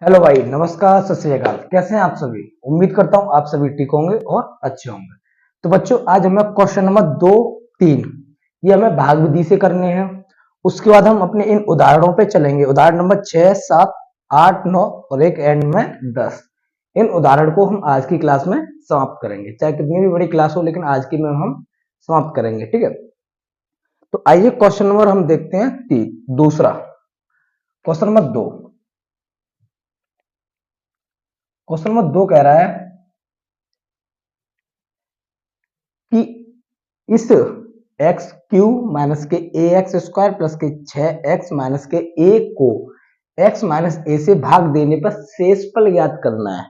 Hello भाई, नमस्कार, सत श्री अकाल। कैसे हैं आप सभी? उम्मीद करता हूं आप सभी ठीक होंगे और अच्छे होंगे। तो बच्चों, आज हमें क्वेश्चन नंबर 2, 3 ये हमें भाग विधि से करने हैं। उसके बाद हम अपने इन उदाहरणों पे चलेंगे। उदाहरण नंबर 6, 7, 8, 9 और एक एंड में 10। इन उदाहरण को हम आज की क्लास में समाप्त करेंगे, चाहे कितनी भी बड़ी क्लास हो, लेकिन आज की में हम समाप्त करेंगे। ठीक है, तो आइए क्वेश्चन नंबर हम देखते हैं दूसरा। क्वेश्चन नंबर 2, क्वेश्चन नंबर 2 कह रहा है कि इस एक्स क्यू माइनस के ए एक्स स्क्वायर प्लस के 6x माइनस के ए को x माइनस ए से भाग देने पर शेषफल ज्ञात करना है।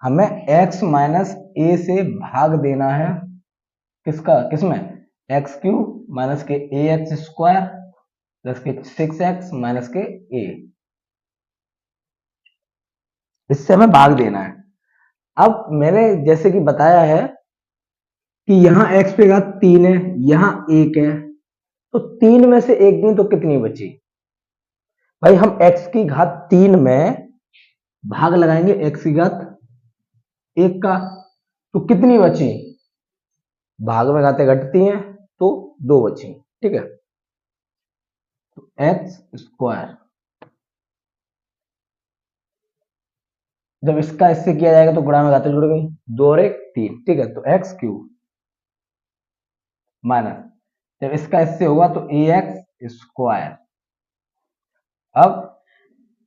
हमें x माइनस ए से भाग देना है। किसका? किसमें? एक्स क्यू माइनस के ए एक्स स्क्वायर प्लस के 6x माइनस के ए, इससे हमें भाग देना है। अब मैंने जैसे कि बताया है कि यहाँ x पे घात 3 है, यहाँ 1 है, तो 3 में से एक नहीं तो कितनी बची? भाई हम x की घात 3 में भाग लगाएंगे x की घात 1 का, तो कितनी बची? भाग में घातें घटती हैं तो 2 बची। ठीक है, तो एक्स स्क्वायर, जब इसका इससे किया जाएगा तो गुणा में घातें जुड़ गई, 2 और 1 3। ठीक है, तो एक्स क्यूब माइनस, जब इसका इससे होगा तो ए एक्स स्क्वायर। अब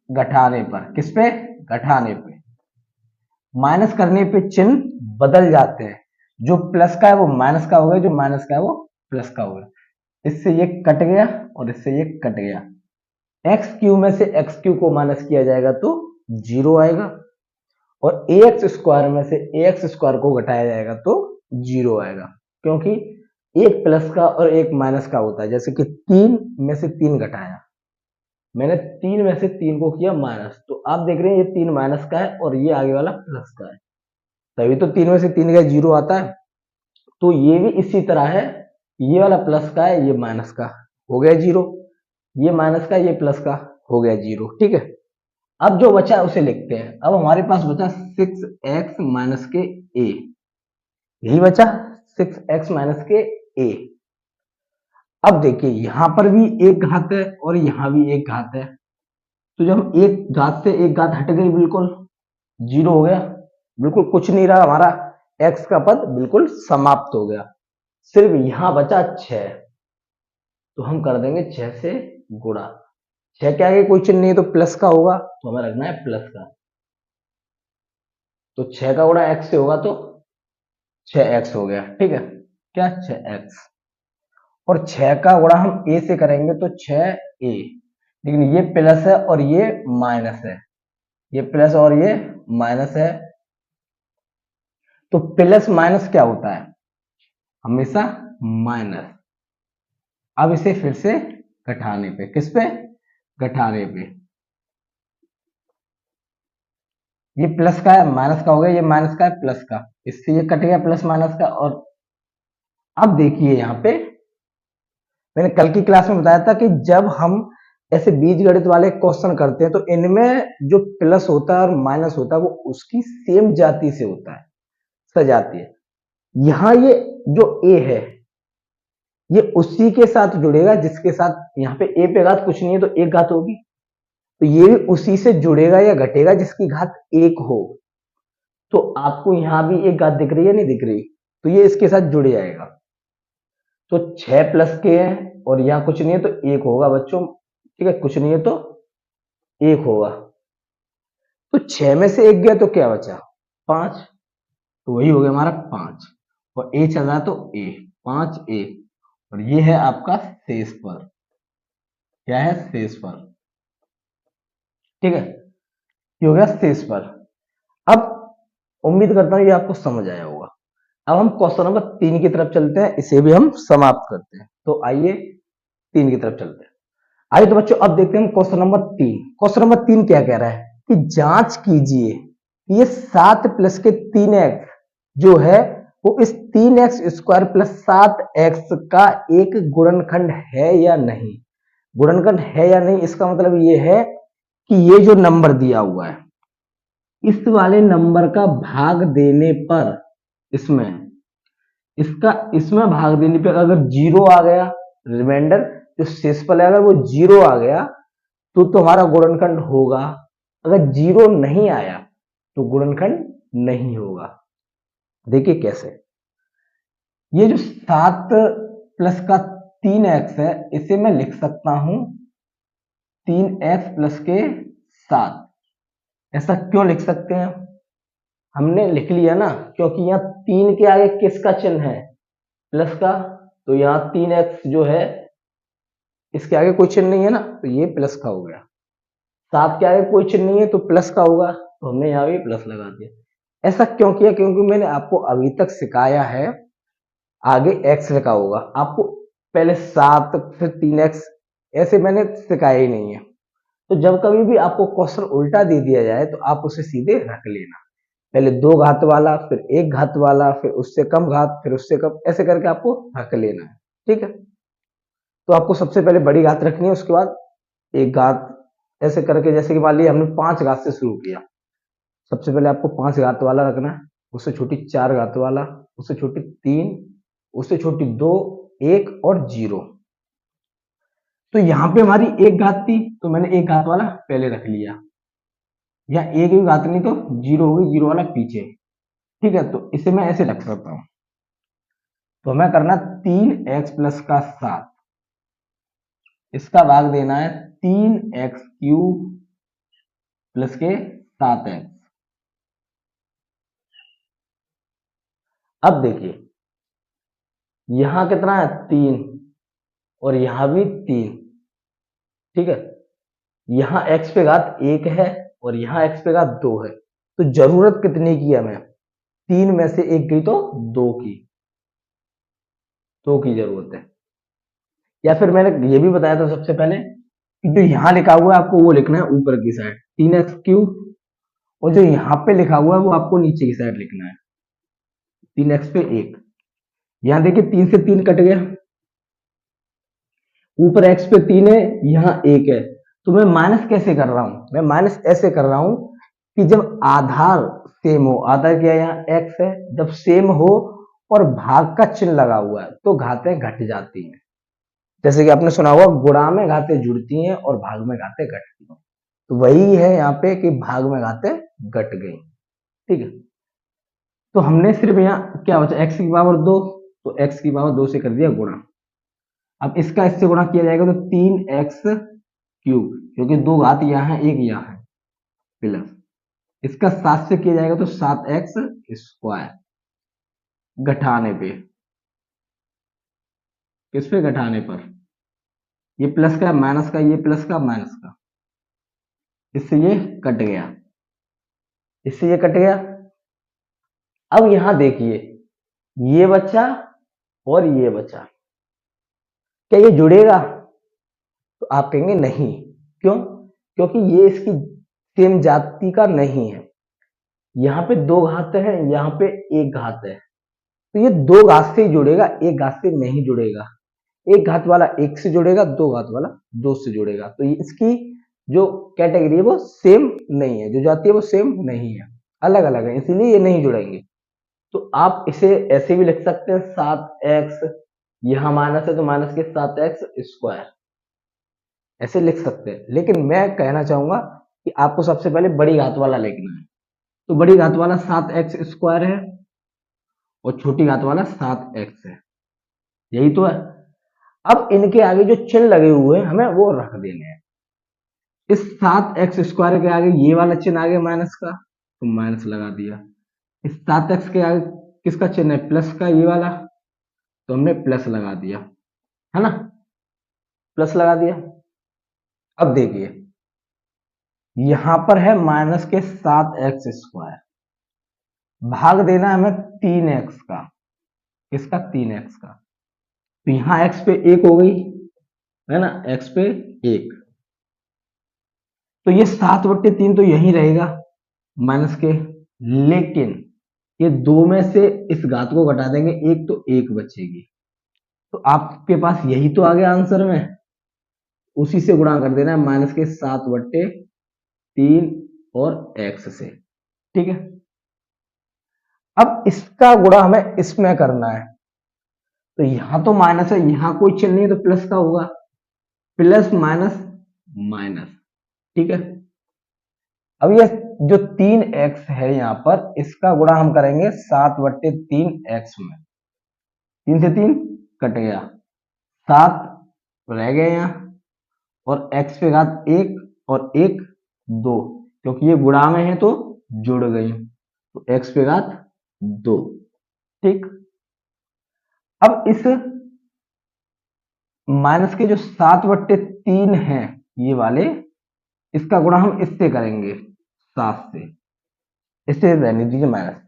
घटाने पर, किस पे? घटाने पे। माइनस करने पे चिन्ह बदल जाते हैं। जो प्लस का है वो माइनस का हो गया, जो माइनस का है वो प्लस का हो गया। इससे ये कट गया और इससे ये कट गया। एक्स क्यू में से एक्स क्यू को माइनस किया जाएगा तो 0 आएगा, और ए एक्स स्क्वायर में से ए एक्स स्क्वायर को घटाया जाएगा तो 0 आएगा, क्योंकि एक प्लस का और एक माइनस का होता है। जैसे कि 3 में से 3 घटाया, मैंने 3 में से 3 को किया माइनस, तो आप देख रहे हैं ये 3 माइनस का है और ये आगे वाला प्लस का है, तभी तो 3 में से 3 का 0 आता है। तो ये भी इसी तरह है, ये वाला प्लस का है, ये माइनस का, हो गया 0। ये माइनस का, ये प्लस का, हो गया 0। ठीक है, अब जो बचा उसे लिखते हैं। अब हमारे पास बचा 6x माइनस के a, यही बचा 6x माइनस के a। अब देखिए यहां पर भी एक घात है और यहां भी एक घात है, तो जब एक घात से एक घात हट गई, बिल्कुल 0 हो गया, बिल्कुल कुछ नहीं रहा, हमारा x का पद बिल्कुल समाप्त हो गया। सिर्फ यहां बचा 6, तो हम कर देंगे 6 से गुणा। 6 के आगे कोई चिन्ह नहीं है तो प्लस का होगा, तो हमें रखना है प्लस का। तो 6 का गुणा x से होगा तो 6x हो गया। ठीक है, क्या? 6x। और 6 का गुणा हम a से करेंगे तो 6a, लेकिन ये प्लस है और ये माइनस है, ये प्लस और ये माइनस है, तो प्लस माइनस क्या होता है? हमेशा माइनस। अब इसे फिर से घटाने पे, किस पे? घटाने पे। ये प्लस का है, माइनस का हो गया, ये माइनस का है, प्लस का, इससे ये कट गया प्लस माइनस का। और अब देखिए यहाँ पे मैंने कल की क्लास में बताया था कि जब हम ऐसे बीजगणित वाले क्वेश्चन करते हैं तो इनमें जो प्लस होता है और माइनस होता है वो उसकी सेम जाति से होता है, सजाती है। यहाँ ये जो ए है ये उसी के साथ जुड़ेगा जिसके साथ, यहाँ पे ए पे घात कुछ नहीं है तो एक घात होगी, तो ये भी उसी से जुड़ेगा या घटेगा जिसकी घात 1 हो। तो आपको यहां भी एक घात दिख रही है, नहीं दिख रही? तो ये इसके साथ जुड़ जाएगा। तो 6 प्लस के है और यहाँ कुछ नहीं है तो 1 होगा बच्चों। ठीक है, कुछ नहीं है तो 1 होगा। तो 6 में से 1 गया तो क्या बचा? 5, तो वही हो गया हमारा 5, और ए चल रहा है तो ए, 5a, और ये है आपका शेषफल। क्या है? शेषफल। ठीक है, ये हो गया शेषफल। अब उम्मीद करता हूं ये आपको समझ आया होगा। अब हम क्वेश्चन नंबर 3 की तरफ चलते हैं, इसे भी हम समाप्त करते हैं। तो आइए 3 की तरफ चलते हैं। आइए तो बच्चों अब देखते हैं क्वेश्चन नंबर 3। क्वेश्चन नंबर 3 क्या कह रहा है कि जांच कीजिए कि ये 7 प्लस के 3x जो है वो इस 3x स्क्वायर प्लस 7x का एक गुणनखंड है या नहीं। गुणनखंड है या नहीं, इसका मतलब ये है कि ये जो नंबर दिया हुआ है इस वाले नंबर का भाग देने पर इसमें इसका इसमें भाग देने पर अगर जीरो आ गया, रिमाइंडर जो शेषफल है अगर वो जीरो आ गया तो तुम्हारा गुणनखंड होगा, अगर जीरो नहीं आया तो गुणनखंड नहीं होगा। देखिए कैसे, ये जो 7 प्लस का 3x है इसे मैं लिख सकता हूं 3x प्लस के 7। ऐसा क्यों लिख सकते हैं, हमने लिख लिया ना, क्योंकि यहाँ 3 के आगे किसका चिन्ह है, प्लस का, तो यहाँ 3x जो है इसके आगे कोई चिन्ह नहीं है ना, तो ये प्लस का हो गया। 7 के आगे कोई चिन्ह नहीं है तो प्लस का होगा, तो हमने यहाँ भी प्लस लगा दिया। ऐसा क्यों किया, क्योंकि मैंने आपको अभी तक सिखाया है आगे x लिखा होगा, आपको पहले 7 फिर 3x ऐसे मैंने सिखाया ही नहीं है। तो जब कभी भी आपको क्वेश्चन उल्टा दे दिया जाए तो आप उसे सीधे रख लेना, पहले 2 घात वाला फिर 1 घात वाला फिर उससे कम घात फिर उससे कम, ऐसे करके आपको रख लेना है। ठीक है, तो आपको सबसे पहले बड़ी घात रखनी है, उसके बाद 1 घात, ऐसे करके। जैसे कि मान लिया हमने 5 घात से शुरू किया, सबसे पहले आपको 5 घात वाला रखना है, उससे छोटी 4 घात वाला, उससे छोटी 3, उससे छोटी 2, 1 और 0। तो यहाँ पे हमारी 1 घात थी तो मैंने 1 घात वाला पहले रख लिया, या 1 भी घात नहीं तो 0 होगी, 0 वाला पीछे। ठीक है, तो इसे मैं ऐसे रख सकता हूं, तो हमें करना 3x प्लस का 7, इसका भाग देना है 3x क्यूब प्लस के 7x। अब देखिए यहां कितना है 3 और यहां भी 3। ठीक है, यहां x पे घात 1 है और यहां x पे घात 2 है, तो जरूरत कितनी की है हमें, 3 में से 1 गई तो 2 की, 2 की जरूरत है। या फिर मैंने ये भी बताया था सबसे पहले कि जो यहां लिखा हुआ है आपको वो लिखना है ऊपर की साइड 3x क्यूब, और जो यहाँ पे लिखा हुआ है वो आपको नीचे की साइड लिखना है 3x पे 1। यहाँ देखिए 3 से 3 कट गया, ऊपर x पे 3 है यहाँ 1 है, तो मैं माइनस कैसे कर रहा हूं, मैं माइनस ऐसे कर रहा हूं कि जब आधार सेम हो, आधार क्या है यहाँ x है, जब सेम हो और भाग का चिन्ह लगा हुआ है तो घातें घट जाती हैं। जैसे कि आपने सुना होगा गुणा में घातें जुड़ती हैं और भाग में घातें घटती हैं, तो वही है यहाँ पे कि भाग में घातें घट गई। ठीक है, तो हमने सिर्फ यहाँ क्या बचा x की पावर 2, तो x की पावर 2 से कर दिया गुणा। अब इसका इससे गुणा किया जाएगा तो 3x क्यूब, क्योंकि 2 घात यहाँ है 1 यहाँ है, प्लस इसका 7 से किया जाएगा तो 7x स्क्वायर। घटाने पे, किस पे घटाने पर, ये प्लस का माइनस का, ये प्लस का माइनस का, इससे ये कट गया, इससे ये कट गया। अब यहां देखिए ये बचा और ये बचा, क्या ये जुड़ेगा, तो आप कहेंगे नहीं, क्यों, क्योंकि ये इसकी सेम जाति का नहीं है। यहाँ पे 2 घात है, यहाँ पे 1 घात है, तो ये 2 घात से ही जुड़ेगा, 1 घात से नहीं जुड़ेगा। 1 घात वाला 1 से जुड़ेगा, 2 घात वाला 2 से जुड़ेगा, तो ये इसकी जो कैटेगरी है वो सेम नहीं है, जो जाति है वो सेम नहीं है, अलग अलग है, इसीलिए ये नहीं जुड़ेंगे। तो आप इसे ऐसे भी लिख सकते हैं 7x, यहां माइनस है तो माइनस के 7x स्क्वायर, ऐसे लिख सकते हैं। लेकिन मैं कहना चाहूंगा कि आपको सबसे पहले बड़ी घात वाला लिखना है, तो बड़ी घात वाला 7x स्क्वायर है और छोटी घात वाला 7x है, यही तो है। अब इनके आगे जो चिन्ह लगे हुए हैं हमें वो रख देने हैं। इस 7x स्क्वायर के आगे ये वाला चिन्ह आ गया माइनस का, तो माइनस लगा दिया। इस 7x के आगे किसका चिन्ह है, प्लस का, ये वाला, तो हमने प्लस लगा दिया, है ना, प्लस लगा दिया। अब देखिए यहां पर है माइनस के 7x स्क्वायर, भाग देना है हमें 3x का, किसका, 3x का, तो यहां x पे 1 हो गई, है ना, x पे 1, तो ये 7/3 तो यही रहेगा माइनस के, लेकिन ये 2 में से इस घात को घटा देंगे 1 तो 1 बचेगी, तो आपके पास यही तो आ गया आंसर में, उसी से गुणा कर देना है माइनस के 7/3, 3 और x से, ठीक है। अब इसका गुणा हमें इसमें करना है, तो यहां तो माइनस है, यहां कोई चिन्ह नहीं है तो प्लस का होगा, प्लस माइनस माइनस, ठीक है। अब ये जो 3x है यहां पर, इसका गुणा हम करेंगे 7/3x में, 3 से 3 कट गया, 7 रह गए यहाँ, और x पे घात 1 और 1 2, क्योंकि ये गुणा में है तो जुड़ गई, तो x पे घात 2, ठीक। अब इस माइनस के जो 7/3 है ये वाले, इसका गुणा हम इससे करेंगे 7 से, इससे रहने दीजिए माइनस।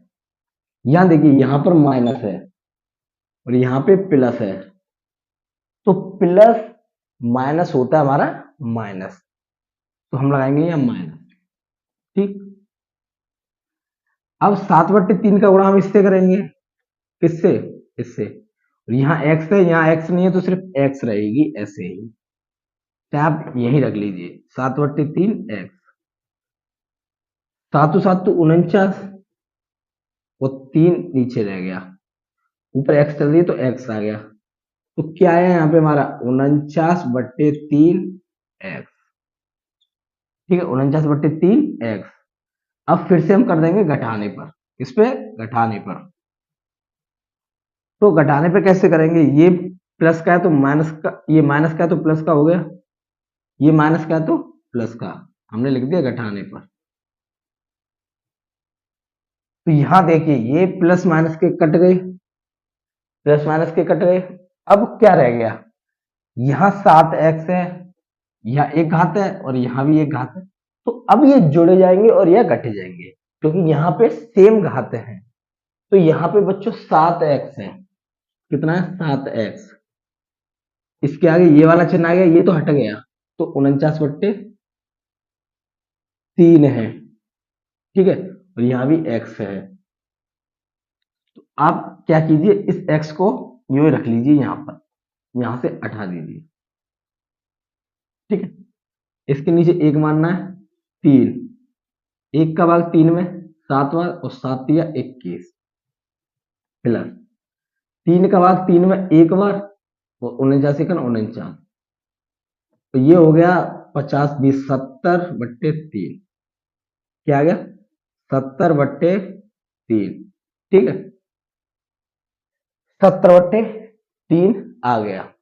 यहां देखिए यहां पर माइनस है और यहां पे प्लस है, तो प्लस माइनस होता है हमारा माइनस, तो हम लगाएंगे यहाँ माइनस, ठीक। अब 7/3 का गुणा हम इससे करेंगे, किससे, इससे, और यहाँ x है, यहाँ x नहीं है तो सिर्फ x रहेगी ऐसे ही, तो आप यही रख लीजिए 7/3 x, 7 7 तो 49, वो 3 नीचे रह गया, ऊपर x चल रही है तो x आ गया, तो क्या है यहाँ पे हमारा 49/3 x, ठीक है, 49/3 x। अब फिर से हम कर देंगे घटाने पर, इस पे घटाने पर, तो घटाने पे कैसे करेंगे, ये प्लस का है तो माइनस का, ये माइनस का है तो प्लस का हो गया, ये माइनस का है तो प्लस का, हमने लिख दिया घटाने पर। तो यहां देखिए ये प्लस माइनस के कट गए, प्लस माइनस के कट गए, अब क्या रह गया, यहाँ 7x है, यहाँ एक घात है और यहाँ भी एक घात है, तो अब ये जुड़े जाएंगे और यह घटे जाएंगे, क्योंकि यहाँ पे सेम घात है, तो यहाँ पे बच्चों 7x है, कितना है 7x, इसके आगे ये वाला चिन्ह आ गया, ये तो हट गया, तो 49/3 है, ठीक है, और यहाँ भी x है, तो आप क्या कीजिए, इस x को यूं ही रख लीजिए यहाँ पर, यहाँ से हटा दीजिए, ठीक है। इसके नीचे एक मानना है 3, एक का भाग 3 में 7 बार और 7 तिया 21, प्लस 3 का भाग 3 में एक बार और 49 का 49, तो ये हो गया 50 20 70/3, क्या आ गया 70/3, ठीक है, 70/3 आ गया।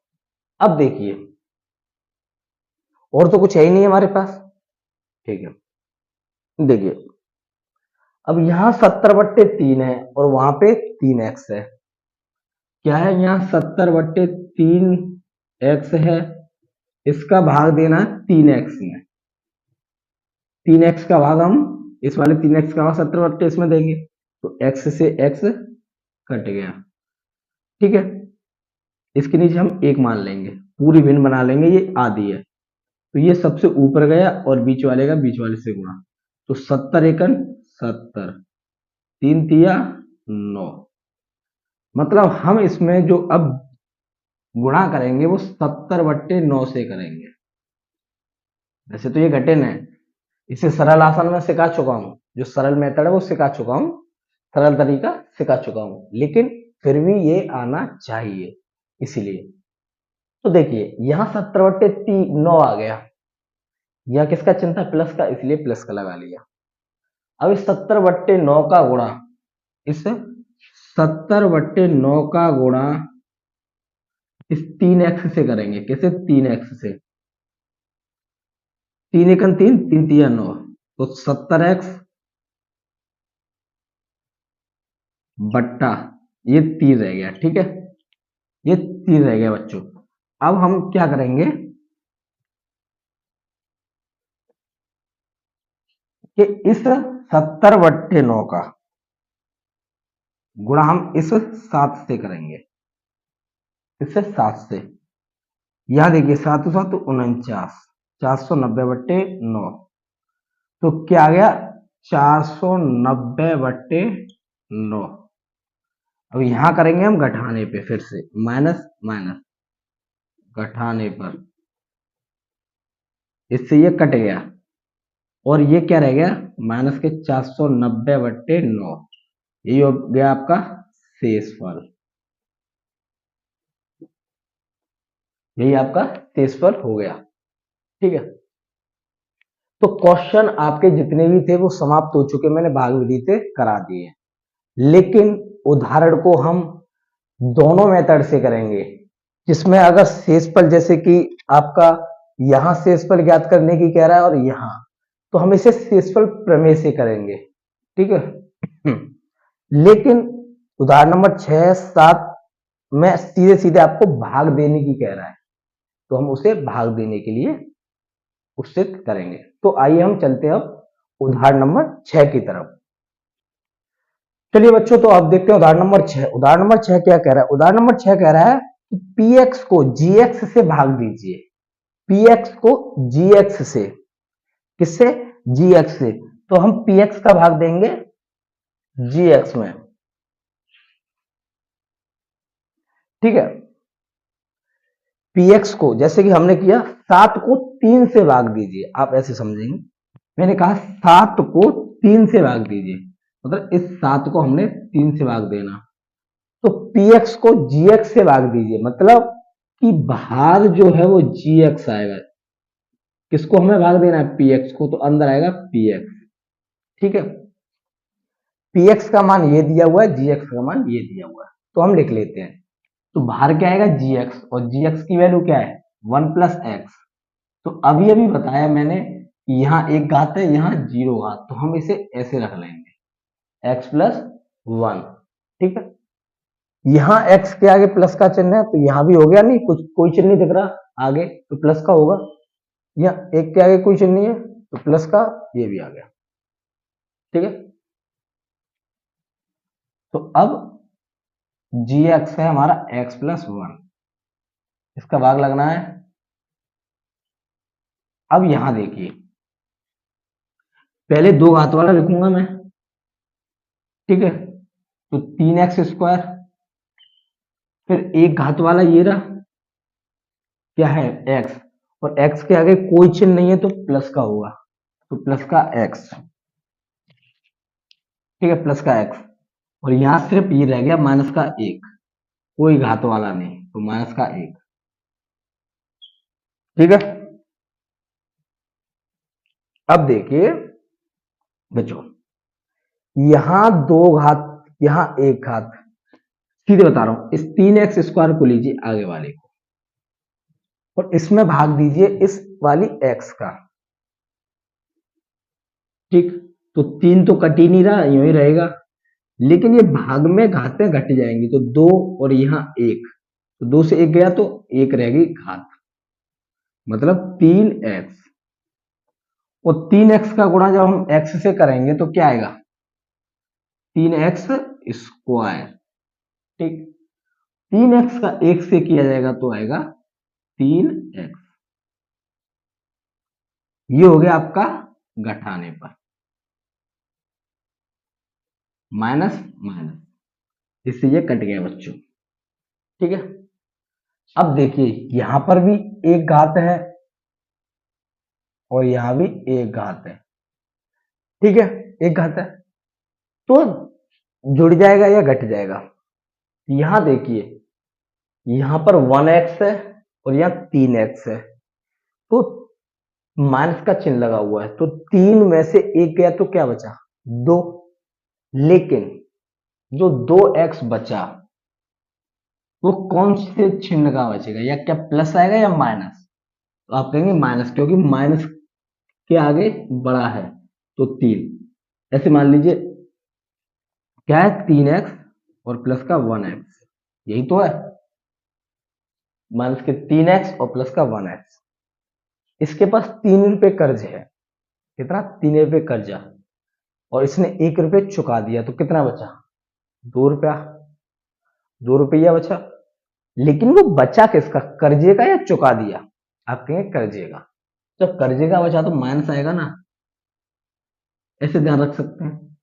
अब देखिए और तो कुछ है ही नहीं हमारे पास, ठीक है, देखिए अब यहाँ 70/3 है और वहां पे 3x है, क्या है यहाँ 70/3x है, इसका भाग देना है 3x में, 3x का भाग हम इस वाले 3x का भाग 70/3 इसमें देंगे, तो x से x कट गया, ठीक है। इसके नीचे हम एक मान लेंगे, पूरी भिन्न बना लेंगे, ये आधी है, तो ये सबसे ऊपर गया और बीच वाले का बीच वाले से गुणा, तो 70 एकन 70, 3 तिया 9, मतलब हम इसमें जो अब गुणा करेंगे वो 70/9 से करेंगे। वैसे तो ये घटित है, इसे सरल आसान में सिखा चुका हूं, जो सरल मेथड है वो सिखा चुका हूं, सरल तरीका सिखा चुका हूं, लेकिन फिर भी ये आना चाहिए, इसीलिए। तो देखिए यहाँ 70/9 आ गया, यह किसका चिन्ह था, प्लस का, इसलिए प्लस का लगा लिया। अब इस 70/9 का गुणा, इस 70/9 का गुणा इस 3x से करेंगे, कैसे 3x से, 3 एकन 3 3 तिया 9, तो 70x बट्टा ये 3 रह गया, ठीक है, ये 3 रह गया बच्चों। अब हम क्या करेंगे कि इस 70/9 का गुणा हम इस 7 से करेंगे, इससे 7 से, यहां देखिए 7 7 49, 490/9, तो क्या आ गया 490/9। अब यहां करेंगे हम घटाने पे, फिर से माइनस माइनस घटाने पर, इससे ये कट गया और ये क्या रह गया, माइनस के 490/9, यही हो गया आपका शेषफल, यही आपका शेषफल हो गया। ठीक है, तो क्वेश्चन आपके जितने भी थे वो समाप्त हो चुके, मैंने भाग विधि से करा दिए, लेकिन उदाहरण को हम दोनों मेथड से करेंगे, जिसमें अगर शेषफल जैसे कि आपका यहां शेषफल ज्ञात करने की कह रहा है और यहां, तो हम इसे शेषफल प्रमेय से करेंगे। ठीक है, लेकिन उदाहरण नंबर 6, 7 में सीधे सीधे आपको भाग देने की कह रहा है, तो हम उसे भाग देने के लिए उससे करेंगे। तो आइए हम चलते हैं अब उदाहरण नंबर 6 की तरफ। चलिए बच्चों, तो आप देखते हैं उदाहरण नंबर 6। उदाहरण नंबर 6 क्या कह रहा है, उदाहरण नंबर 6 कह रहा है कि px को gx से भाग दीजिए, px को gx से, किससे, gx से, तो हम px का भाग देंगे gx में। ठीक है, px को जैसे कि हमने किया 7 को 3 से भाग दीजिए, आप ऐसे समझेंगे, मैंने कहा 7 को 3 से भाग दीजिए, मतलब इस 7 को हमने 3 से भाग देना, तो px को gx से भाग दीजिए, मतलब कि भाग जो है वो gx आएगा, किसको हमें भाग देना है, px को, तो अंदर आएगा px। ठीक है, px का मान ये दिया हुआ है, gx का मान ये दिया हुआ है, तो हम लिख लेते हैं, तो बाहर क्या आएगा gx, और gx की वैल्यू क्या है 1 + x। तो अभी अभी बताया मैंने कि यहाँ एक घात है, यहाँ 0 घात, तो हम इसे ऐसे रख लेंगे x + 1। ठीक है, यहाँ x के आगे प्लस का चिन्ह है, तो यहाँ भी हो गया, नहीं कुछ कोई चिन्ह नहीं दिख रहा आगे, तो प्लस का होगा, यहाँ एक के आगे कोई चिन्ह नहीं है, तो प्लस का ये भी आ गया। ठीक है, तो अब gx है हमारा x + 1, इसका भाग लगना है। अब यहां देखिए, पहले दो घात वाला लिखूंगा मैं। ठीक है, तो 3x², फिर एक घात वाला ये रहा, क्या है x, और x के आगे कोई चिन्ह नहीं है तो प्लस का होगा, तो प्लस का x। ठीक है, प्लस का x, और यहां सिर्फ ये रह गया माइनस का 1, कोई घात वाला नहीं, तो माइनस का 1। ठीक है, अब देखिए बच्चों, यहां दो घात, यहां एक घात, सीधे बता रहा हूं, इस 3x² को लीजिए आगे वाले को, और इसमें भाग दीजिए इस वाली x का। ठीक, तो 3 तो कट ही नहीं रहा, यूं ही रहेगा, लेकिन ये भाग में घातें घट जाएंगी, तो 2 और यहाँ 1, तो 2 से 1 गया तो 1 रहेगी घात, मतलब 3x, और 3x का गुणा जब हम x से करेंगे तो क्या आएगा 3x²। ठीक, 3x का 1 से किया जाएगा तो आएगा 3x, ये हो गया आपका घटाने पर, माइनस माइनस, इससे ये कट गया बच्चों। ठीक है, अब देखिए यहां पर भी एक घात है और यहां भी एक घात है। ठीक है, एक घात है तो जुड़ जाएगा या घट जाएगा, यहां देखिए यहां पर 1x है और यहाँ 3x है, तो माइनस का चिन्ह लगा हुआ है, तो 3 में से एक गया तो क्या बचा 2, लेकिन जो 2x बचा वो कौन से चिन्ह का बचेगा, या क्या प्लस आएगा या माइनस, तो आप कहेंगे माइनस, क्योंकि माइनस के आगे बड़ा है, तो 3, ऐसे मान लीजिए क्या है 3x और प्लस का 1x, यही तो है, माइनस के 3x और प्लस का 1x। इसके पास 3 रुपए कर्ज है, कितना 3 रुपए कर्जा, और इसने 1 रुपए चुका दिया, तो कितना बचा 2 रुपया, 2 रुपया बचा, लेकिन वो बचा किसका, कर्जे का या चुका दिया, आप कहेंगे कर्जे का, जब कर्जे का बचा तो माइनस आएगा ना, ऐसे ध्यान रख सकते हैं,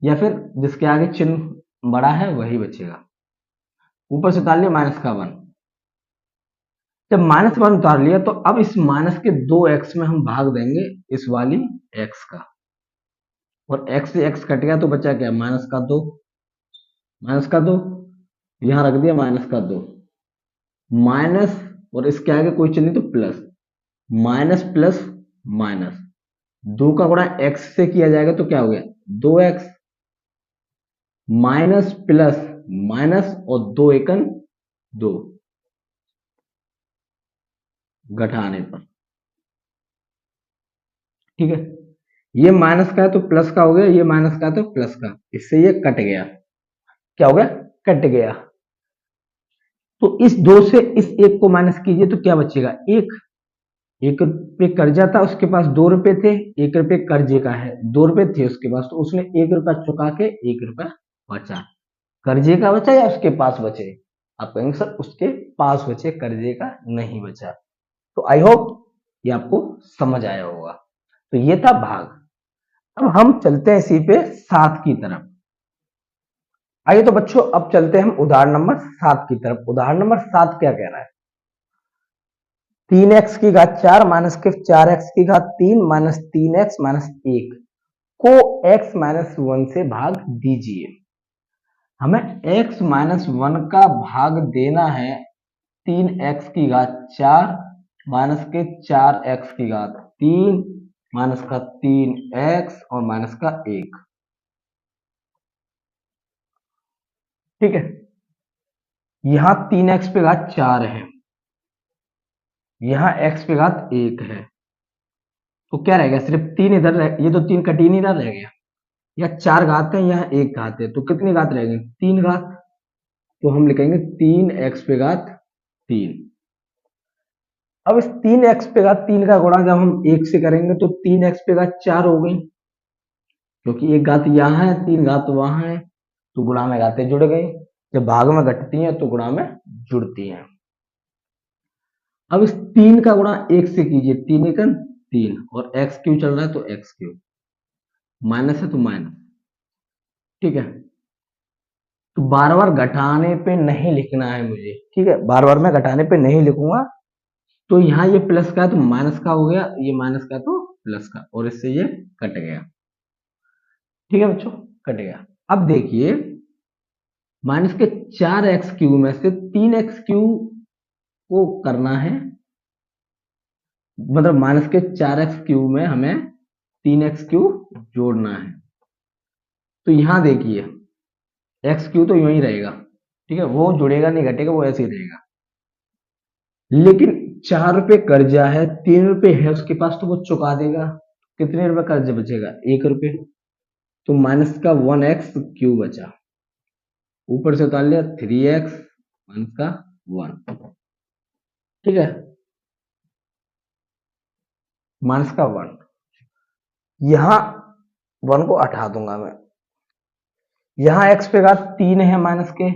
या फिर जिसके आगे चिन्ह बड़ा है वही बचेगा, ऊपर से डाल लिया माइनस का 1। जब -1 उतार लिया तो अब इस माइनस के 2x में हम भाग देंगे इस वाली x का, और x से x कट गया तो बचा क्या, -2, -2 यहां रख दिया, -2 माइनस, और इसके आगे कोई चिन्ह नहीं तो प्लस, माइनस प्लस माइनस, 2 का गुणा x से किया जाएगा तो क्या हो गया 2x, माइनस प्लस माइनस और 2 एकन 2 घटाने पर, ठीक है। ये माइनस का है तो प्लस का हो गया, ये माइनस का है तो प्लस का, इससे ये कट गया, क्या हो गया, कट गया। तो इस 2 से इस 1 को माइनस कीजिए तो क्या बचेगा, 1 रुपये कर्जा था उसके पास, 2 रुपए थे, 1 रुपये कर्जे का है, 2 रुपए थे उसके पास, तो उसने 1 रुपया चुका के 1 रुपया बचा, कर्जे का बचा या उसके पास बचे, आप कहेंगे सर उसके पास बचे, कर्जे का नहीं बचा। तो आई होप ये आपको समझ आया होगा। तो ये था भाग। अब हम चलते हैं इसी पे 7 की तरफ। आइए तो बच्चों अब चलते हैं हम उदाहरण नंबर 7 की तरफ। उदाहरण नंबर 7 क्या कह रहा है, 3x की घात 4 माइनस के 4x की घात 3 माइनस 3x माइनस 1 को x माइनस 1 से भाग दीजिए। हमें x माइनस 1 का भाग देना है 3x की घात 4 माइनस के 4x की घात 3 माइनस का 3x और माइनस का 1, ठीक है। यहां 3x पे घात 4 है, यहां x पे घात 1 है, तो क्या रहेगा, सिर्फ 3 इधर ये तो 3 कटी नहीं रह गया, या 4 घात है यहाँ 1 घात है, तो कितनी घात रहेगी 3 घात, तो हम लिखेंगे 3x पे घात 3। अब इस 3x पे घात 3 का गुणा जब हम 1 से करेंगे तो 3x पे घात 4 हो गई, क्योंकि 1 घात यहाँ है 3 घात वहां है, तो गुणा में घातें जुड़ गई, जब भाग में घटती हैं तो गुणा में जुड़ती हैं। अब इस 3 का गुणा 1 से कीजिए, 3 एकन 3, और x क्यू चल रहा है तो x क्यू, माइनस है तो माइनस, ठीक है। तो बार बार घटाने पे नहीं लिखना है मुझे, ठीक है, बार बार मैं घटाने पे नहीं लिखूंगा। तो यहाँ ये प्लस का है तो माइनस का हो गया, ये माइनस का तो प्लस का, और इससे ये कट गया, ठीक है बच्चों, कट गया। अब देखिए माइनस के 4x³ में से 3x³ को करना है, मतलब माइनस के 4x³ में हमें 3x³ जोड़ना है। तो यहां देखिए x³ तो यूं ही रहेगा, ठीक है, वो जुड़ेगा नहीं घटेगा, वो ऐसे ही रहेगा। लेकिन 4 रुपए कर्जा है, 3 रुपए है उसके पास, तो वो चुका देगा, कितने रुपए कर्ज बचेगा 1 रुपए, तो माइनस का 1x³ बचा, ऊपर से उतार लिया 3x माइनस का 1, ठीक है, माइनस का 1, यहां 1 को हटा दूंगा मैं, यहां x पे घात 3 है माइनस के,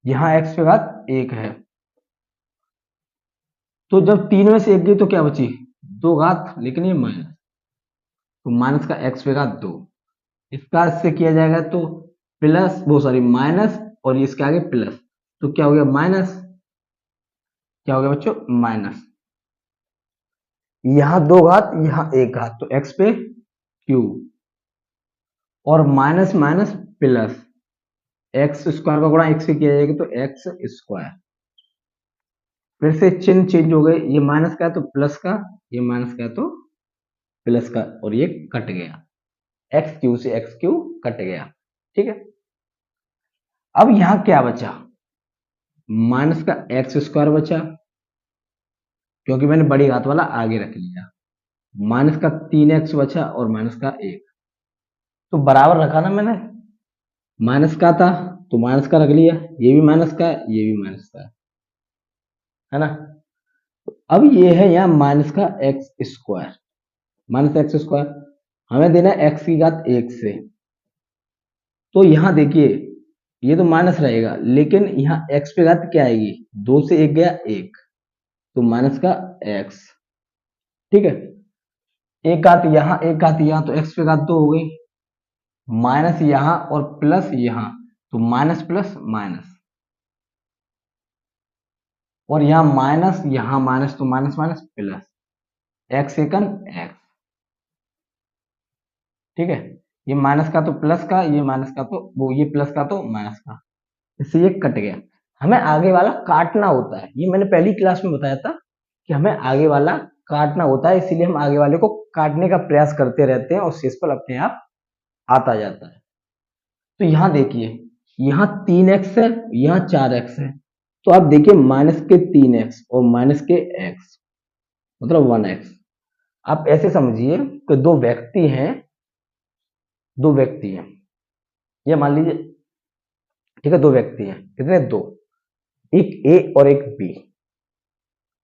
यहां x पे घात 1 है, तो जब 3 में से 1 गई तो क्या बची 2 घात, लेकिन ये माइनस, तो माइनस का x पे घात 2, इसका इससे किया जाएगा तो प्लस, वो सॉरी माइनस, और ये इसके आगे प्लस, तो क्या हो गया माइनस, क्या हो गया बच्चों माइनस, यहां 2 घात यहां 1 घात, तो x पे क्यू, और minus minus plus, x square का गुणा 1 से किया जाएगा तो एक्स स्क्वायर, फिर से चिन्ह चेंज हो गए, ये माइनस का है तो प्लस का, ये माइनस का है तो प्लस का, और ये कट गया, x³ से x³ कट गया, ठीक है। अब यहां क्या बचा, माइनस का x² बचा, क्योंकि मैंने बड़ी घात वाला आगे रख लिया, माइनस का 3x बचा और माइनस का 1, तो बराबर रखा ना मैंने, माइनस का था तो माइनस का रख लिया, ये भी माइनस का है, ये भी माइनस का है ना। अब ये है यहाँ माइनस का x², माइनस x², हमें देना है x की घात 1 से, तो यहां देखिए ये तो माइनस रहेगा, लेकिन यहाँ x पे घात क्या आएगी, 2 से 1 गया 1, तो माइनस का x, ठीक है, एक घात यहाँ एक घात यहाँ, तो x पे घात 2 हो गई, माइनस यहाँ और प्लस यहाँ, तो माइनस प्लस माइनस, और यहाँ माइनस तो minus minus plus, x second x, ठीक है। ये माइनस का तो प्लस का, ये माइनस का तो वो, ये प्लस का तो माइनस का, इससे ये कट गया। हमें आगे वाला काटना होता है, ये मैंने पहली क्लास में बताया था कि हमें आगे वाला काटना होता है, इसीलिए हम आगे वाले को काटने का प्रयास करते रहते हैं और शेषफल अपने आप आता जाता है। तो यहाँ देखिए, यहाँ 3x है, यहाँ 4x है, तो आप देखिए माइनस के 3x और माइनस के x मतलब 1x। आप ऐसे समझिए कि दो व्यक्ति हैं, ये मान लीजिए, ठीक है, दो व्यक्ति हैं, कितने, दो, एक ए और एक बी।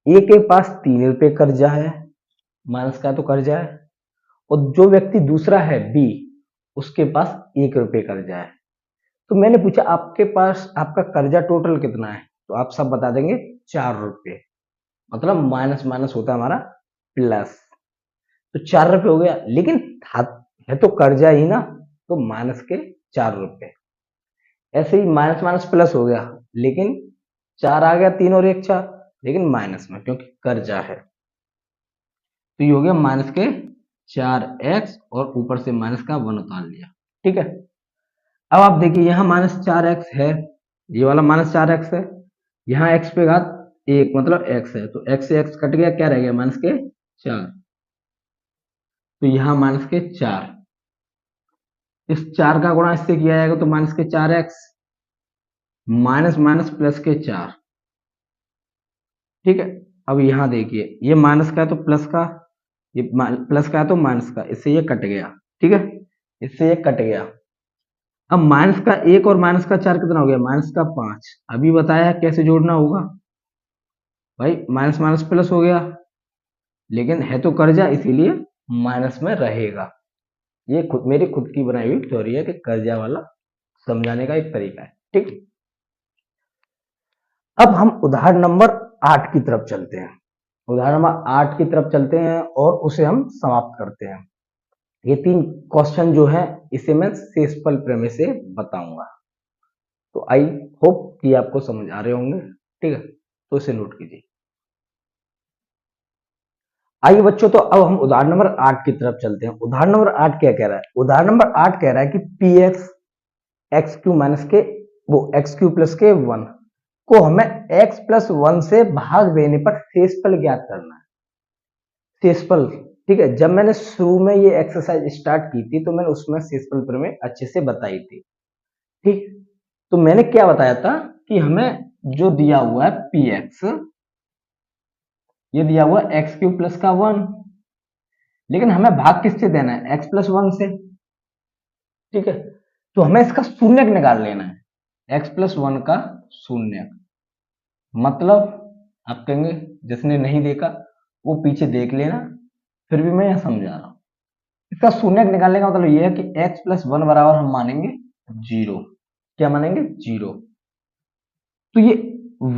ए के पास 3 रुपए कर्जा है, माइनस का तो कर्जा है, और जो व्यक्ति दूसरा है बी, उसके पास 1 रुपए कर्जा है। तो मैंने पूछा आपके पास आपका कर्जा टोटल कितना है, तो आप सब बता देंगे 4 रुपए, मतलब माइनस माइनस होता है हमारा प्लस, तो 4 रुपए हो गया, लेकिन है तो कर्जा ही ना, तो माइनस के 4 रुपए। ऐसे ही माइनस माइनस प्लस हो गया, लेकिन 4 आ गया, 3 और 1 4, लेकिन माइनस में क्योंकि कर्जा है, तो ये हो गया माइनस के 4x और ऊपर से माइनस का 1 उतार लिया, ठीक है। अब आप देखिए यहाँ -4x है, ये वाला -4x है, यहाँ x पे घात 1 मतलब x है, तो x से x कट गया, क्या रह गया, माइनस के 4, तो यहाँ माइनस के 4, इस 4 का गुणा इससे किया जाएगा तो माइनस के 4x, माइनस माइनस प्लस के 4, ठीक है। अब यहाँ देखिए, ये माइनस का है तो प्लस का, ये प्लस का है तो माइनस का, इससे ये कट गया, ठीक है, इससे ये कट गया। अब माइनस का 1 और माइनस का 4 कितना हो गया, माइनस का 5। अभी बताया कैसे जोड़ना होगा भाई, माइनस माइनस प्लस हो गया, लेकिन है तो कर्जा इसीलिए माइनस में रहेगा। ये मेरी खुद की बनाई हुई थ्योरी है कि कर्जा वाला समझाने का एक तरीका है, ठीक। अब हम उदाहरण नंबर 8 की तरफ चलते हैं, उदाहरण नंबर 8 की तरफ चलते हैं और उसे हम समाप्त करते हैं। ये 3 क्वेश्चन जो है इसे मैं शेषफल प्रमेय से बताऊंगा, तो आई होप कि आपको समझ आ रहे होंगे, ठीक है, तो इसे नोट कीजिए। आइए बच्चों, तो अब हम उदाहरण नंबर 8 की तरफ चलते हैं। उदाहरण नंबर 8 क्या कह रहा है, उदाहरण नंबर 8 कह रहा है कि P x x Q minus के वो एक्स क्यू प्लस के 1 को हमें x प्लस 1 से भाग देने पर शेषफल ज्ञात करना है। शेषफल, ठीक है, जब मैंने शुरू में ये एक्सरसाइज स्टार्ट की थी तो मैंने उसमें शेषफल प्रमेय अच्छे से बताई थी, ठीक। तो मैंने क्या बताया था कि हमें जो दिया हुआ है पी एक्स, ये दिया हुआ है एक्स क्यू प्लस का 1, लेकिन हमें भाग किससे देना है, एक्स प्लस 1 से, ठीक है। तो हमें इसका शून्यक निकाल लेना है, एक्स प्लस 1 का शून्यक, मतलब आप कहेंगे जिसने नहीं देखा वो पीछे देख लेना, फिर भी मैं यह समझा रहा हूं। इसका शून्यक निकालने का मतलब यह है कि x प्लस 1 बराबर हम मानेंगे 0, क्या मानेंगे, 0। तो ये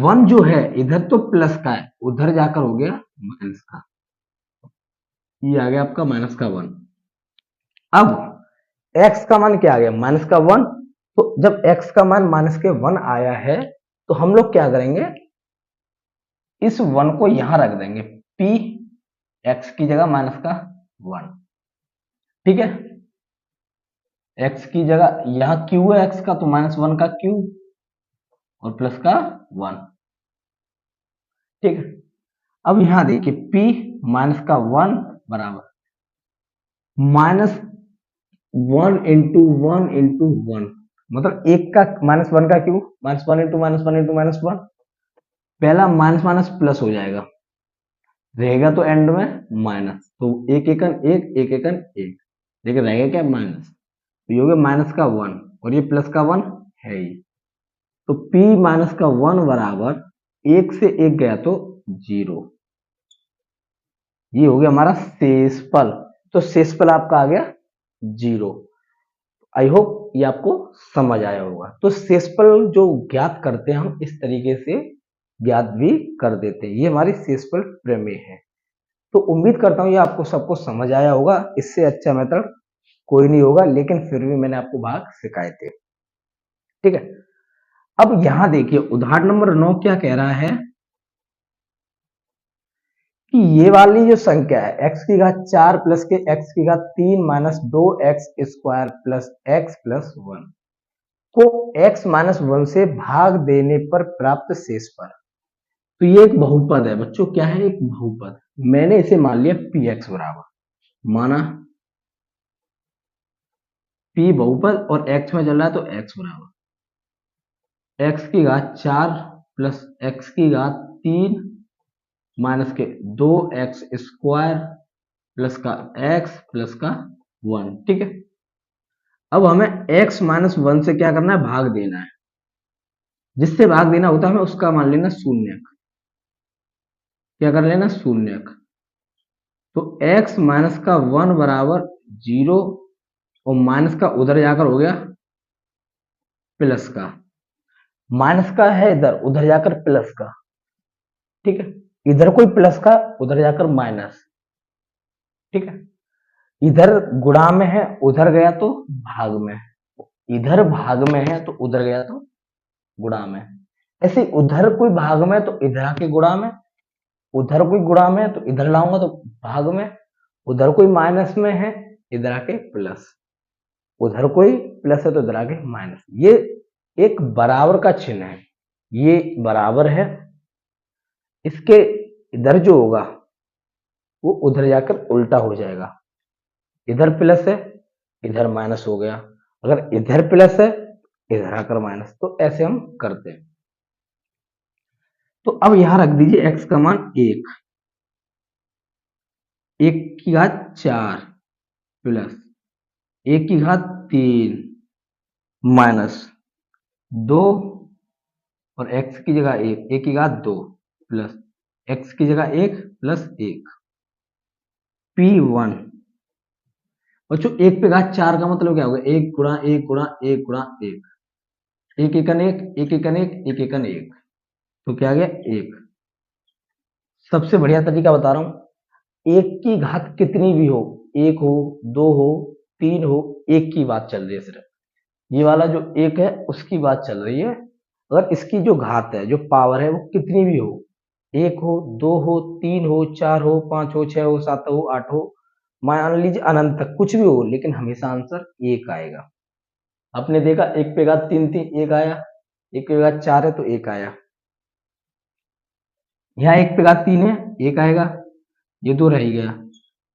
1 जो है इधर तो प्लस का है, उधर जाकर हो गया माइनस का, ये आ गया आपका माइनस का 1। अब x का मान क्या आ गया, माइनस का 1, तो जब x का मान माइनस के 1 आया है तो हम लोग क्या करेंगे, इस 1 को यहां रख देंगे, p x की जगह माइनस का 1, ठीक है। x की जगह यहां q है x का, तो -1 का q और प्लस का 1, ठीक है। अब यहां देखिए p माइनस का 1 बराबर -1 इंटू 1 मतलब एक का -1 का क्यू, -1 इंटू -1 इंटू -1, पहला माइनस माइनस प्लस हो जाएगा, रहेगा तो एंड में माइनस, तो एक एकन एक, एक एकन एक, लेकिन रहेगा क्या, माइनस, तो ये हो गया माइनस का 1 और ये प्लस का 1 है ही, तो p माइनस का 1 बराबर 1 से 1 गया तो 0, ये हो गया हमारा शेषफल, तो शेषफल आपका आ गया 0। आई होप ये आपको समझ आया होगा। तो शेषफल जो ज्ञात करते हैं हम इस तरीके से ज्ञात भी कर देते हैं, ये हमारी शेषफल प्रमेय है। तो उम्मीद करता हूँ ये आपको सबको समझ आया होगा, इससे अच्छा मेथड कोई नहीं होगा, लेकिन फिर भी मैंने आपको भाग सिखाए थे, ठीक है। अब यहां देखिए उदाहरण नंबर 9 क्या कह रहा है कि ये वाली जो संख्या है x की घात 4 प्लस के x की घात 3 minus 2x square plus x plus 1 को x माइनस 1 से भाग देने पर प्राप्त शेष पर। तो ये एक बहुपद है बच्चों, क्या है, एक बहुपद। मैंने इसे मान लिया px बराबर, माना p बहुपद और x में चल रहा है तो x बराबर x की घात 4 प्लस x की घात 3 माइनस के 2x स्क्वायर प्लस का x प्लस का 1। ठीक है, अब हमें x माइनस 1 से क्या करना है, भाग देना है। जिससे भाग देना होता है हमें उसका मान लेना शून्यक। क्या कर लेना, शून्यक। तो x माइनस का 1 बराबर 0 और माइनस का उधर जाकर हो गया प्लस का। माइनस का है इधर, उधर जाकर प्लस का। ठीक है, इधर कोई प्लस का, उधर जाकर माइनस। ठीक है, इधर गुणा में है, उधर गया तो भाग में। इधर भाग में है तो उधर गया तो गुणा में। ऐसे उधर कोई भाग में तो इधर आके गुणा में, उधर कोई गुणा में तो इधर लाऊंगा तो भाग में, उधर कोई माइनस में है इधर आके प्लस, उधर कोई प्लस है तो इधर आके माइनस। ये एक बराबर का चिन्ह है, ये बराबर है। इसके इधर जो होगा वो उधर जाकर उल्टा हो जाएगा। इधर प्लस है, इधर माइनस हो गया। अगर इधर प्लस है, इधर आकर माइनस। तो ऐसे हम करते हैं। तो अब यहां रख दीजिए x का मान 1, 1 की घात 4 प्लस 1 की घात 3 माइनस 2 और x की जगह 1, 1 की घात 2 प्लस x की जगह 1 प्लस 1 p1। बच्चों 1 पे घात 4 का मतलब क्या होगा, 1 गुणा 1 गुणा 1 गुणा 1, 1 एकन 1, 1 एकन 1, 1 एकन 1। तो क्या आ गया 1। सबसे बढ़िया तरीका बता रहा हूं, 1 की घात कितनी भी हो, 1 हो 2 हो 3 हो, 1 की बात चल रही है सिर्फ। ये वाला जो 1 है उसकी बात चल रही है। अगर इसकी जो घात है, जो पावर है, वो कितनी भी हो, 1 हो 2 हो 3 हो 4 हो 5 हो 6 हो 7 हो 8 हो, मान लीजिए अनंत तक कुछ भी हो, लेकिन हमेशा आंसर 1 आएगा। आपने देखा 1 पे घात 3 थी, 1 आया। 1 पे घात 4 है तो 1 आया। यहाँ 1 पे घात 3 है, 1 आएगा। ये 2 रह ही गया।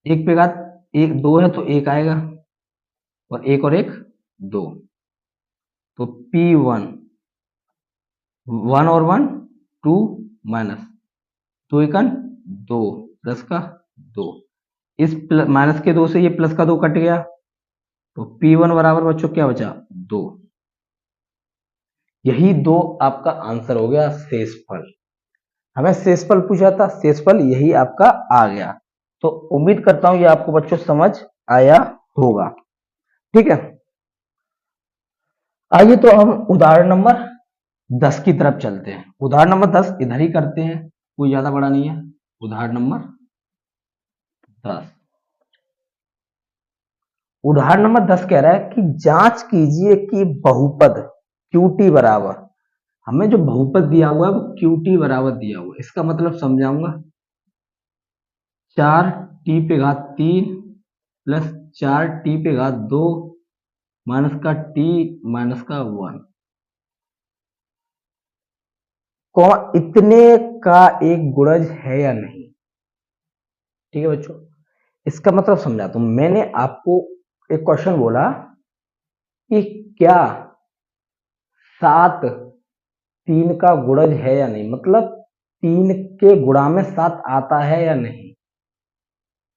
1 पे घात 1 2 है तो 1 आएगा, और 1 और 1 2। तो P1 1 और 1 2 माइनस 2 एकन 2 प्लस का 2। इस माइनस के 2 से ये प्लस का 2 कट गया, तो P1 बराबर बच्चों क्या बचा, 2। यही 2 आपका आंसर हो गया शेषफल। हमें शेषफल पूछा था, शेषफल यही आपका आ गया। तो उम्मीद करता हूं ये आपको बच्चों समझ आया होगा। ठीक है, आइए तो हम उदाहरण नंबर 10 की तरफ चलते हैं। उदाहरण नंबर 10 इधर ही करते हैं, कोई ज्यादा बड़ा नहीं है। उदाहरण नंबर 10, उदाहरण नंबर 10 कह रहा है कि जांच कीजिए कि बहुपद QT बराबर, हमें जो बहुपद दिया हुआ है वो QT बराबर दिया हुआ है। इसका मतलब समझाऊंगा, 4t पे घात 3 प्लस 4t पे घात 2 माइनस का t माइनस का 1, कौन इतने का एक गुणज है या नहीं। ठीक है बच्चों, इसका मतलब समझाता हूं। मैंने आपको एक क्वेश्चन बोला कि क्या 7 3 का गुणज है या नहीं, मतलब 3 के गुणा में 7 आता है या नहीं।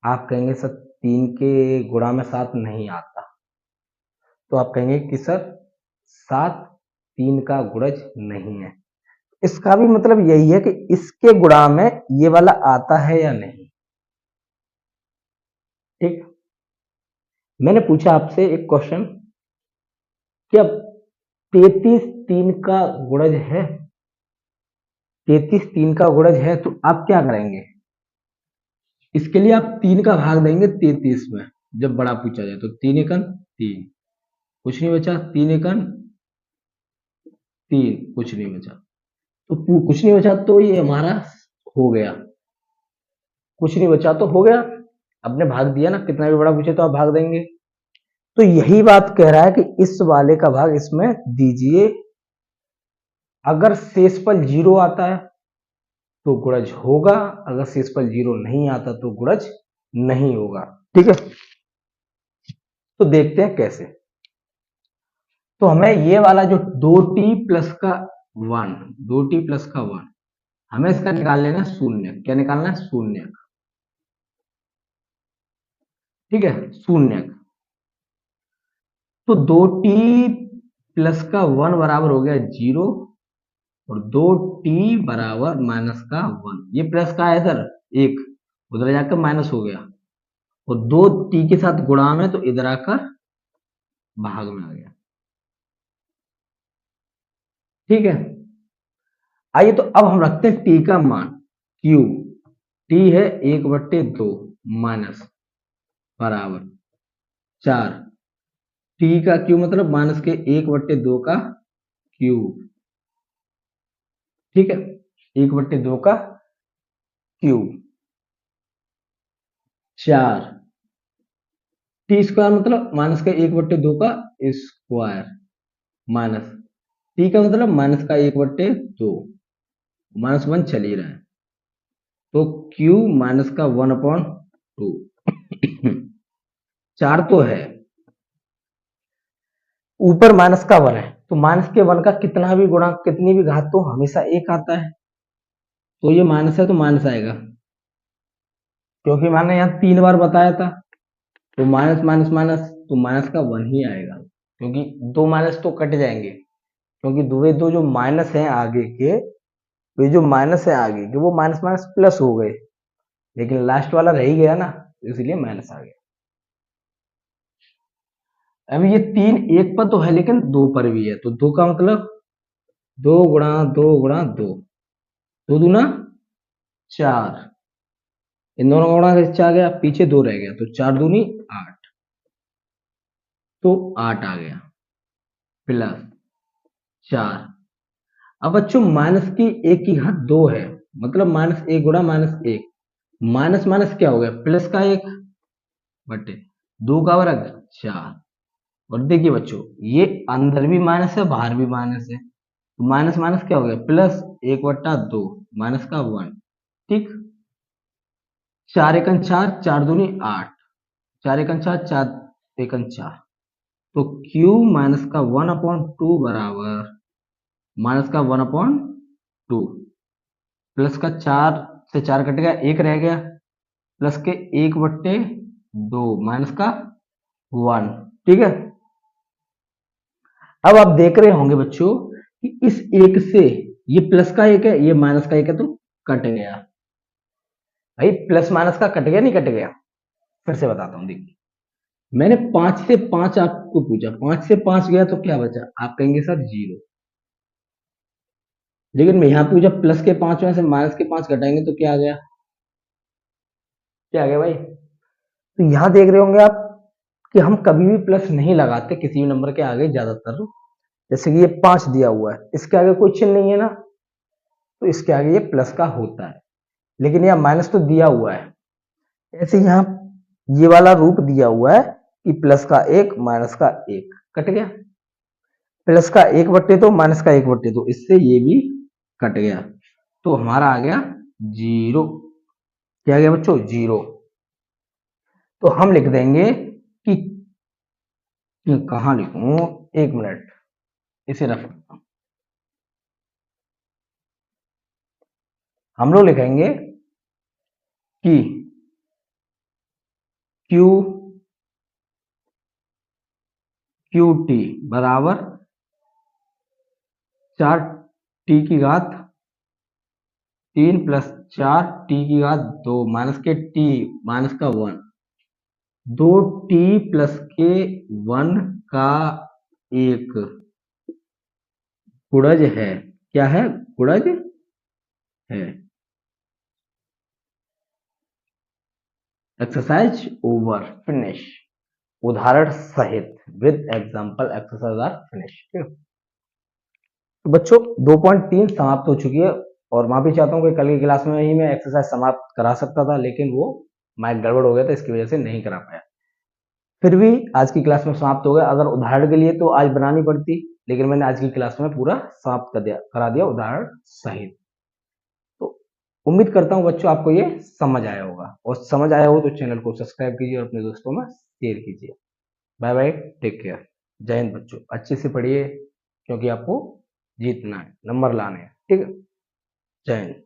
आप कहेंगे सर 3 के गुणा में 7 नहीं आता, तो आप कहेंगे कि सर 7 3 का गुणज नहीं है। इसका भी मतलब यही है कि इसके गुणा में ये वाला आता है या नहीं। ठीक, मैंने पूछा आपसे एक क्वेश्चन, क्या 33 3 का गुणज है, 33 3 का गुणज है, तो आप क्या करेंगे, इसके लिए आप 3 का भाग देंगे 33 में। जब बड़ा पूछा जाए तो 3 एकन 3, कुछ नहीं बचा, 3 एकन 3, कुछ नहीं बचा। तो कुछ नहीं बचा तो ये हमारा हो गया। कुछ नहीं बचा तो हो गया, आपने भाग दिया ना, कितना भी बड़ा पूछे तो आप भाग देंगे। तो यही बात कह रहा है कि इस वाले का भाग इसमें दीजिए, अगर शेषफल 0 आता है तो गुणज होगा, अगर शेषफल 0 नहीं आता तो गुणज नहीं होगा। ठीक है, तो देखते हैं कैसे। तो हमें ये वाला जो 2t प्लस का 1, 2t प्लस का 1, हमें इसका निकाल लेना है शून्य। क्या निकालना है? शून्य। ठीक है, शून्य। तो 2t प्लस का 1 बराबर हो गया 0, और 2t बराबर माइनस का 1, ये प्लस का है इधर 1, उधर जाकर माइनस हो गया, और 2t के साथ गुणा में तो इधर आकर भाग में आ गया। ठीक है, आइए तो अब हम रखते हैं t का मान q, t है 1/2 माइनस बराबर 4, t का q मतलब माइनस के 1/2 का क्यूब। ठीक है, 1/2 का क्यूब, 4 टी स्क्वायर मतलब माइनस का 1/2 का स्क्वायर, माइनस टी का मतलब माइनस का 1/2, -1 चल ही रहा है, तो क्यू माइनस का 1/2। 4 तो है, ऊपर माइनस का 1 है, तो माइनस के 1 का कितना भी गुणा, कितनी भी घात तो हमेशा 1 आता है, तो ये माइनस है तो माइनस आएगा, क्योंकि मैंने यहाँ 3 बार बताया था, तो माइनस माइनस माइनस, तो माइनस का 1 ही आएगा, क्योंकि दो माइनस तो कट जाएंगे, क्योंकि दो जो माइनस है आगे के, तो ये जो माइनस है आगे के वो माइनस माइनस प्लस हो गए, लेकिन लास्ट वाला रह ही गया ना, इसलिए माइनस आ गया। अब ये 3 एक पर तो है लेकिन 2 पर भी है, तो 2 का मतलब 2 गुणा 2 गुणा 2, 2 दूना 4, इन दोनों का गुणा कैसे आ गया, पीछे 2 रह गया, तो 4 दूनी 8, तो 8 आ गया प्लस 4। अब बच्चों माइनस की 1 की घात 2 है, मतलब -1 गुणा -1, माइनस माइनस क्या हो गया, प्लस का 1 बटे 2 का वर्ग 4। और देखिए बच्चों, ये अंदर भी माइनस है बाहर भी माइनस है, तो माइनस माइनस क्या हो गया, प्लस 1/2 माइनस का 1। ठीक, 4 एकन 4, 4 दूनी 8, 4 एकन 4, 4 एकन 4, तो क्यू माइनस का 1/2 बराबर माइनस का 1/2, प्लस का 4 से 4 कट गया, 1 रह गया, प्लस के 1/2 माइनस का 1। ठीक है, अब आप देख रहे होंगे बच्चों कि इस 1 से ये प्लस का 1 है, ये माइनस का 1 है, तो कट गया। भाई प्लस माइनस का कट गया नहीं कट गया, फिर से बताता हूं, देखिए मैंने 5 से 5 आपको पूछा, 5 से 5 गया तो क्या बचा, आप कहेंगे सर 0, लेकिन मैं यहां पूछा प्लस के 5 में से माइनस के 5 घटाएंगे तो क्या आ गया, क्या आ गया भाई। तो यहां देख रहे होंगे आप कि हम कभी भी प्लस नहीं लगाते किसी भी नंबर के आगे, ज्यादातर जैसे कि ये 5 दिया हुआ है, इसके आगे कोई चिन्ह नहीं है ना, तो इसके आगे ये प्लस का होता है, लेकिन यह माइनस तो दिया हुआ है, ऐसे यहाँ ये वाला रूप दिया हुआ है कि प्लस का 1 माइनस का 1, कट गया, प्लस का 1/2 माइनस का 1/2, इससे ये भी कट गया, तो हमारा आ गया 0। क्या आ गया बच्चों, 0। तो हम लिख देंगे कि कहां लिखूं, 1 मिनट, इसे रख, हम लोग लिखेंगे कि क्यू क्यू टी बराबर 4t की घात 3 प्लस 4t की घात 2 माइनस के t माइनस का 1, 2t प्लस के 1 का 1 गुणज है, क्या है, गुणज है। एक्सरसाइज ओवर, फिनिश, उदाहरण सहित with example exercise are finish. तो बच्चों 2.3 समाप्त हो चुकी है, और माफी चाहता हूँ कि कल की क्लास में ही मैं एक्सरसाइज समाप्त करा सकता था, लेकिन वो माइक गड़बड़ हो गया था, इसकी वजह से नहीं करा पाया। फिर भी आज की क्लास में समाप्त हो गया। अगर उदाहरण के लिए तो आज बनानी पड़ती, लेकिन मैंने आज की क्लास में पूरा समाप्त करा दिया उदाहरण सहित। तो उम्मीद करता हूँ बच्चों आपको ये समझ आया होगा, और समझ आया हो तो चैनल को सब्सक्राइब कीजिए और अपने दोस्तों में शेयर कीजिए। Bye bye, take care. जय हिंद बच्चों, अच्छे से पढ़िए क्योंकि आपको जीतना है, नंबर लाने हैं, ठीक है। जय हिंद।